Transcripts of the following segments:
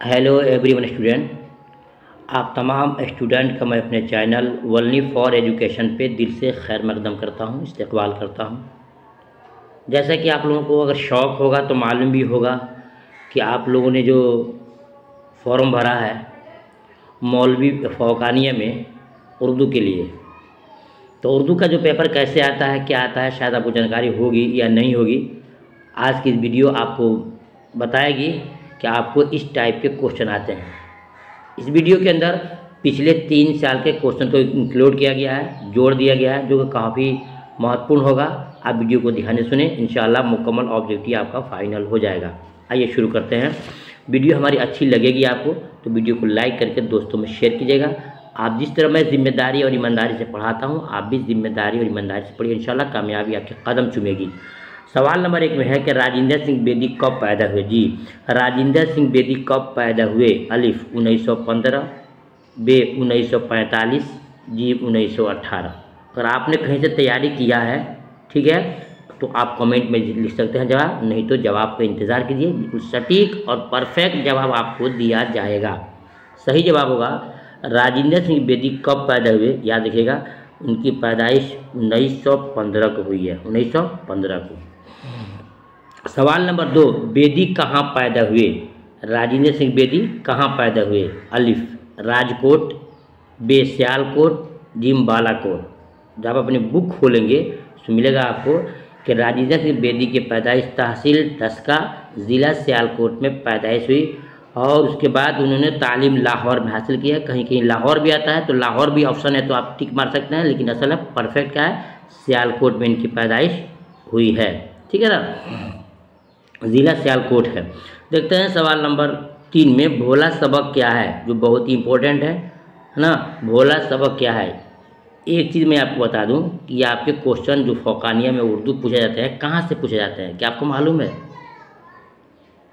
Hello everyone student. आप तमाम student का मैं अपने चैनल वलनी फॉर एजुकेशन पे दिल से खैर मकदम करता हूँ, इस्तकबाल करता हूँ। जैसा कि आप लोगों को अगर शौक़ होगा तो मालूम भी होगा कि आप लोगों ने जो फॉर्म भरा है मौलवी फ़ौक़ानिया में उर्दू के लिए, तो उर्दू का जो पेपर कैसे आता है, क्या आता है, शायद आपको जानकारी होगी या नहीं होगी। आज की वीडियो आपको बताएगी कि आपको इस टाइप के क्वेश्चन आते हैं। इस वीडियो के अंदर पिछले 3 साल के क्वेश्चन को इंक्लूड किया गया है, जोड़ दिया गया है, जो कि काफ़ी महत्वपूर्ण होगा। आप वीडियो को ध्यान से सुने, इंशाअल्लाह मुकम्मल ऑब्जेक्टिव आपका फाइनल हो जाएगा। आइए शुरू करते हैं। वीडियो हमारी अच्छी लगेगी आपको तो वीडियो को लाइक करके दोस्तों में शेयर कीजिएगा। आप जिस तरह मैं जिम्मेदारी और ईमानदारी से पढ़ाता हूँ, आप भी जिम्मेदारी और ईमानदारी से पढ़िए, इंशाअल्लाह कामयाबी आपके कदम चूमेगी। सवाल नंबर 1 में है कि राजेंद्र सिंह बेदी कब पैदा हुए। जी, राजेंद्र सिंह बेदी कब पैदा हुए। अलिफ 1915, बे 1945, जी 1918। अगर आपने कहीं से तैयारी किया है, ठीक है, तो आप कमेंट में लिख सकते हैं जवाब, नहीं तो जवाब का इंतज़ार कीजिए। बिल्कुल सटीक और परफेक्ट जवाब आपको दिया जाएगा। सही जवाब होगा राजेंद्र सिंह बेदी कब पैदा हुए। याद रखिएगा, उनकी पैदाइश 1915 को हुई है, 1915 को। सवाल नंबर 2, बेदी कहाँ पैदा हुए। राजेंद्र सिंह बेदी कहाँ पैदा हुए। अलिफ राजकोट, बे सियालकोट, जिम बालाकोट। जब आप अपनी बुक खोलेंगे तो मिलेगा आपको कि राजेंद्र सिंह बेदी की पैदाइश तहसील डस्का, ज़िला सियालकोट में पैदाइश हुई और उसके बाद उन्होंने तालीम लाहौर में हासिल किया। कहीं कहीं लाहौर भी आता है तो लाहौर भी ऑप्शन है तो आप टिक मार सकते हैं, लेकिन असल में परफेक्ट क्या है, सियालकोट में इनकी पैदाइश हुई है। ठीक है ना, ज़िला सियालकोट है। देखते हैं सवाल नंबर 3 में, भोला सबक क्या है, जो बहुत ही इम्पोर्टेंट है ना। भोला सबक क्या है। एक चीज़ मैं आपको बता दूं कि आपके क्वेश्चन जो फ़ौक़ानिया में उर्दू पूछे जाते हैं, कहाँ से पूछे जाते हैं, क्या आपको मालूम है?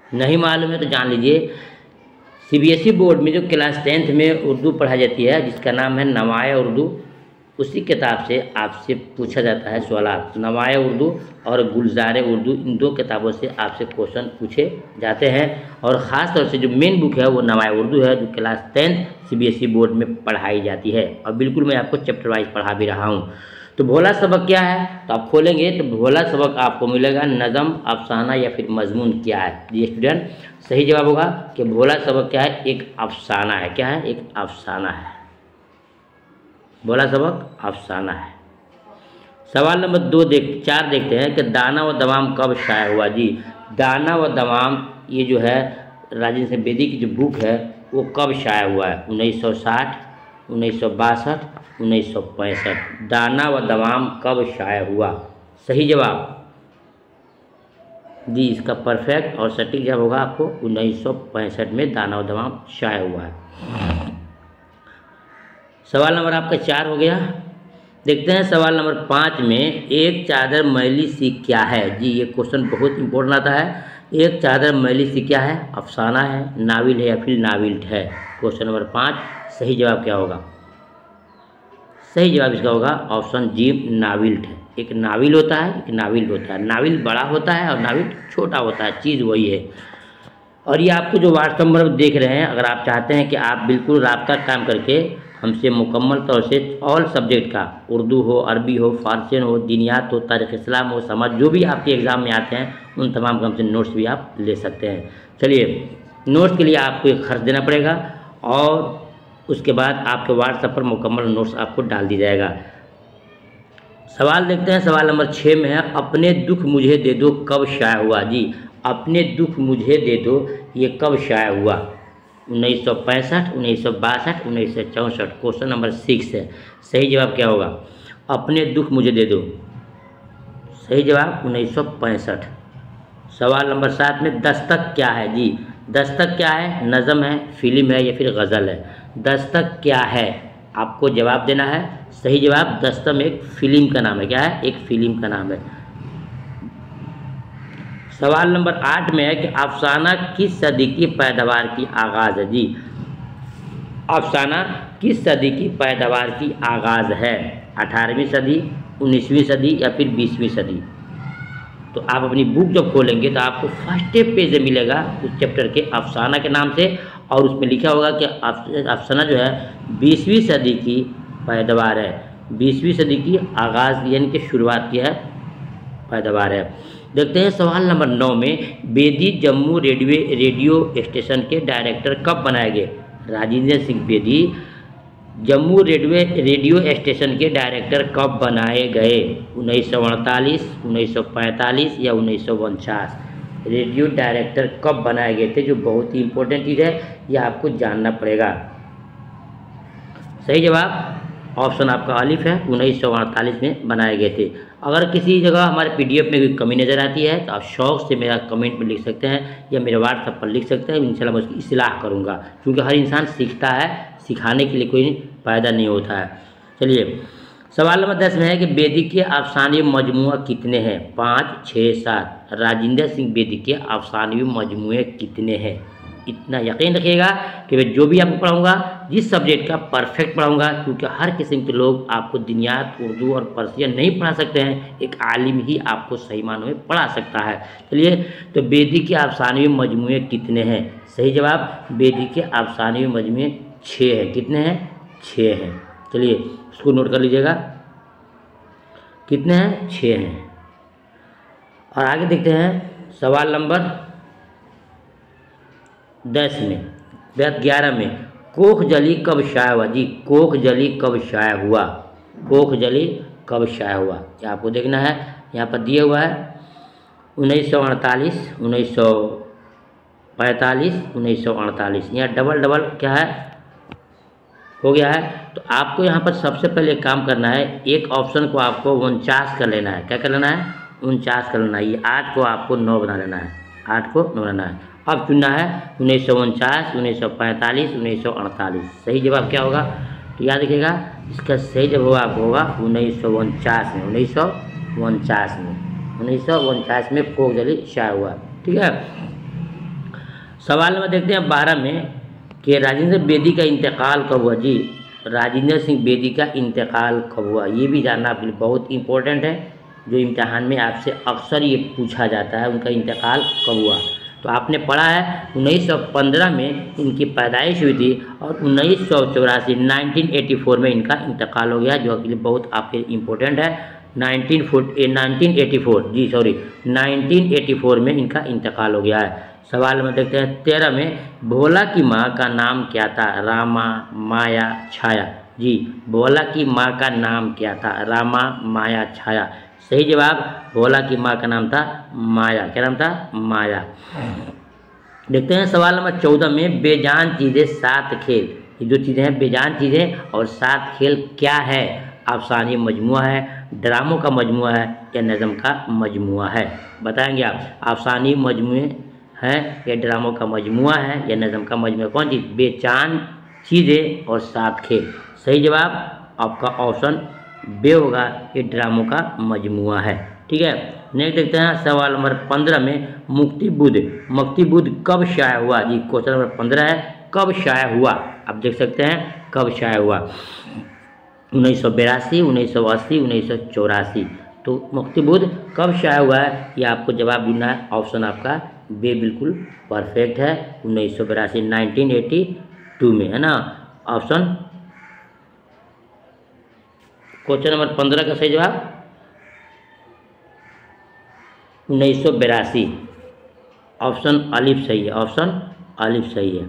नहीं मालूम है तो जान लीजिए। CBSE बोर्ड में जो क्लास 10th में उर्दू पढ़ाई जाती है, जिसका नाम है नवाए उर्दू, उसी किताब से आपसे पूछा जाता है सवाल। नवाए उर्दू और गुलजार उर्दू, इन 2 किताबों से आपसे क्वेश्चन पूछे जाते हैं। और ख़ास तौर से जो मेन बुक है वो नवाए उर्दू है, जो क्लास 10th CBSE बोर्ड में पढ़ाई जाती है। और बिल्कुल मैं आपको चैप्टर वाइज पढ़ा भी रहा हूँ। तो भोला सबक क्या है, तो आप खोलेंगे तो भोला सबक आपको मिलेगा नज़म, अफसाना या फिर मजमून क्या है। जी स्टूडेंट, सही जवाब होगा कि भोला सबक क्या है, एक अफसाना है। क्या है, एक अफसाना है। भोला सबक अफसाना है। सवाल नंबर 4 देखते हैं कि दाना व दवाम कब शाया हुआ। जी, दाना व दवाम ये जो है राजेंद्र सिंह बेदी की जो बुक है वो कब शाया हुआ है। 1960, 1962, 1965। दाना व दवाम कब शाया हुआ। सही जवाब जी, इसका परफेक्ट और सटीक जवाब होगा आपको 1965 में दाना व दवाम शाया हुआ है। सवाल नंबर आपका 4 हो गया। देखते हैं सवाल नंबर 5 में, एक चादर मैली सी क्या है। जी, ये क्वेश्चन बहुत इंपॉर्टेंट आता है। एक चादर मैली सी क्या है, अफसाना है, नाविल है या फिर नाविल है। क्वेश्चन नंबर 5, सही जवाब क्या होगा। सही जवाब इसका होगा ऑप्शन जी, नाविल है। एक नाविल होता है, एक नाविल होता है। नाविल बड़ा होता है और नाविल छोटा होता है, चीज़ वही है। और ये आपको जो व्हाट्सएप नंबर देख रहे हैं, अगर आप चाहते हैं कि आप बिल्कुल राब्ता काम करके हमसे मुकम्मल तौर से ऑल सब्जेक्ट का, उर्दू हो, अरबी हो, फारसी हो, दीनियात हो, तारीख़ इस्लाम हो, समाज, जो भी आपके एग्ज़ाम में आते हैं उन तमाम का हमसे नोट्स भी आप ले सकते हैं। चलिए, नोट्स के लिए आपको एक खर्च देना पड़ेगा और उसके बाद आपके व्हाट्सएप पर मुकम्मल नोट्स आपको डाल दिया जाएगा। सवाल देखते हैं, सवाल नंबर 6 में है, अपने दुख मुझे दे दो कब शाया हुआ। जी, अपने दुख मुझे दे दो ये कब शाया हुआ। 1965, 1962, 1964। क्वेश्चन नंबर 6 है। सही जवाब क्या होगा, अपने दुख मुझे दे दो। सही जवाब 1965। सवाल नंबर 7 में, दस्तक क्या है। जी, दस्तक क्या है, नज़म है, फिल्म है या फिर गज़ल है। दस्तक क्या है, आपको जवाब देना है। सही जवाब, दस्तक एक फिल्म का नाम है। क्या है, एक फिल्म का नाम है। सवाल नंबर 8 में है कि अफसाना किस सदी की पैदावार की आगाज़ है। जी, अफसाना किस सदी की पैदावार की आगाज़ है। 18वीं सदी, 19वीं सदी या फिर 20वीं सदी। तो आप अपनी बुक जब खोलेंगे तो आपको फर्स्ट पेज मिलेगा उस चैप्टर के अफसाना के नाम से और उसमें लिखा होगा कि अफसाना जो है 20वीं सदी की पैदावार है, 20वीं सदी की आगाज़ यानी कि शुरुआत की है पैदावार है। देखते हैं सवाल नंबर 9 में, बेदी जम्मू रेडियो स्टेशन के डायरेक्टर कब बनाए गए? राजेंद्र सिंह बेदी जम्मू रेडियो स्टेशन के डायरेक्टर कब बनाए गए? 1948, 1945 या 1949? रेडियो डायरेक्टर कब बनाए गए थे, जो बहुत ही इंपॉर्टेंट चीज़ है, यह आपको जानना पड़ेगा। सही जवाब ऑप्शन आपका अलिफ है, 1948 में बनाए गए थे। अगर किसी जगह हमारे PDF में कोई कमी नज़र आती है तो आप शौक़ से मेरा कमेंट में लिख सकते हैं या मेरे व्हाट्सएप पर लिख सकते हैं, इंशाल्लाह मैं उसकी इस्लाह करूँगा, क्योंकि हर इंसान सीखता है, सिखाने के लिए कोई फ़ायदा नहीं होता है। चलिए सवाल नंबर 10 में है कि बेदी के अफसाने मजमुआ कितने हैं? 5, 6, 7। राजेंद्र सिंह बेदी के अफसाने मजमुए कितने हैं? इतना यकीन रखिएगा कि मैं जो भी आपको पढ़ाऊँगा, जिस सब्जेक्ट का परफेक्ट पढ़ाऊँगा, क्योंकि हर किस्म के लोग आपको दिनियात, उर्दू और पर्सियन नहीं पढ़ा सकते हैं, एक आलिम ही आपको सही मानों में पढ़ा सकता है। चलिए तो बेदी के अफसाने मजमुए कितने हैं? सही जवाब बेदी के अफसाने मजमुए 6 हैं। कितने हैं? 6 हैं। चलिए उसको नोट कर लीजिएगा, कितने हैं? 6 हैं। और आगे देखते हैं सवाल नंबर 10 में, 11 में, कोखजली कब शाया हुआ? जी कोखजली कब शाया हुआ? कोखजली कब शाया हुआ ये आपको देखना है। यहाँ पर दिया हुआ है 1948, 1945, 1948। यहाँ डबल क्या है हो गया है। तो आपको यहाँ पर सबसे पहले काम करना है, एक ऑप्शन को आपको 49 कर लेना है। क्या कर लेना है? 49 कर लेना है। ये 8 को आपको 9 बना लेना है, 8 को 9 बनाना है। अब चुनना है 1949, 1945, 1948। सही जवाब क्या होगा? तो याद रखिएगा, इसका सही जवाब आपको होगा 1949 में, 1949 में कोखजली शाया हुआ। ठीक है। सवाल नंबर देखते हैं 12 में कि राजेंद्र बेदी का इंतकाल कब हुआ? जी राजेंद्र सिंह बेदी का इंतकाल कब हुआ? ये भी जानना आपके लिए बहुत इंपॉर्टेंट है, जो इम्तिहान में आपसे अक्सर ये पूछा जाता है, उनका इंतकाल कब हुआ। तो आपने पढ़ा है 1915 में इनकी पैदाइश हुई थी और 1984 में इनका इंतकाल हो गया, जो आपके लिए बहुत आपके इम्पोर्टेंट है। 1984 में इनका इंतकाल हो गया है। सवाल में देखते हैं 13 में, भोला की माँ का नाम क्या था? रामा, माया, छाया। जी भोला की माँ का नाम क्या था? रामा, माया, छाया। सही जवाब भोला की माँ का नाम था माया। क्या नाम था? माया। देखते हैं सवाल नंबर 14 में, बेजान चीज़ें 7 खेल। ये जो चीज़ें हैं बेजान चीज़ें और 7 खेल क्या है? अफसाने मजमुआ है, ड्रामों का मजमुआ है या नज़म का मजमुआ है? बताएंगे आप। अफसाने मजमुए हैं या ड्रामों का मजमुआ है या नज़म का मजमुआ? कौन चीज़? बेजान चीज़ें और 7 खेल। सही जवाब आपका ऑप्शन बे होगा, ये ड्रामों का मजमुआ है। ठीक है। नेक्स्ट देखते हैं सवाल नंबर 15 में, मुक्ति बुद्ध कब शाया हुआ? जी क्वेश्चन नंबर 15 है, कब शाया हुआ? आप देख सकते हैं कब शाया हुआ। 1982, 1980, 1984। तो मुक्ति बुद्ध कब शाया हुआ है, ये आपको जवाब ढूंढना है। ऑप्शन आपका बे बिल्कुल परफेक्ट है, 1982, 1982 में, है ना। ऑप्शन क्वेश्चन नंबर 15 का सही जवाब 1982। ऑप्शन अलिफ सही है, ऑप्शन अलिफ सही है,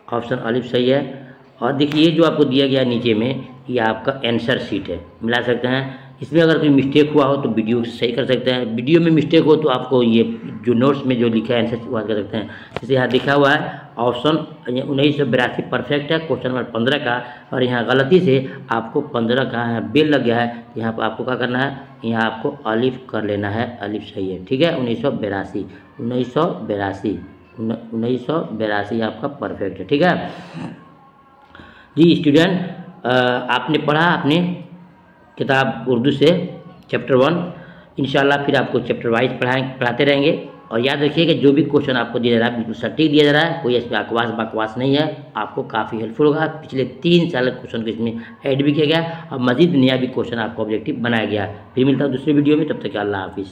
ऑप्शन अलिफ सही है। और देखिए जो आपको दिया गया नीचे में, ये आपका आंसर शीट है, मिला सकते हैं। इसमें अगर कोई मिस्टेक हुआ हो तो वीडियो सही कर सकते हैं, वीडियो में मिस्टेक हो तो आपको ये जो नोट्स में जो लिखा है आंसर वहाँ कर सकते हैं। जैसे यहाँ लिखा हुआ है ऑप्शन 1982 परफेक्ट है क्वेश्चन नंबर 15 का, और यहाँ गलती से आपको 15 का यहाँ बेल लग गया है। यहाँ पर आपको क्या करना है, यहाँ आपको अलिफ कर लेना है, अलिफ सही है। ठीक है। 1982 आपका परफेक्ट है। ठीक है जी स्टूडेंट, आपने पढ़ा अपने किताब उर्दू से चैप्टर 1। इंशाल्लाह फिर आपको चैप्टर वाइज पढ़ाते रहेंगे। और याद रखिए कि जो भी क्वेश्चन आपको दिया जा रहा है बिल्कुल सटीक दिया जा रहा है, कोई इसमें बकवास नहीं है। आपको काफ़ी हेल्पफुल होगा। पिछले 3 साल के क्वेश्चन को इसमें ऐड भी किया गया और मजीद नया भी क्वेश्चन आपको ऑब्जेक्टिव बनाया गया। फिर मिलता है दूसरे वीडियो में, तब तक अल्लाह हाफिज़।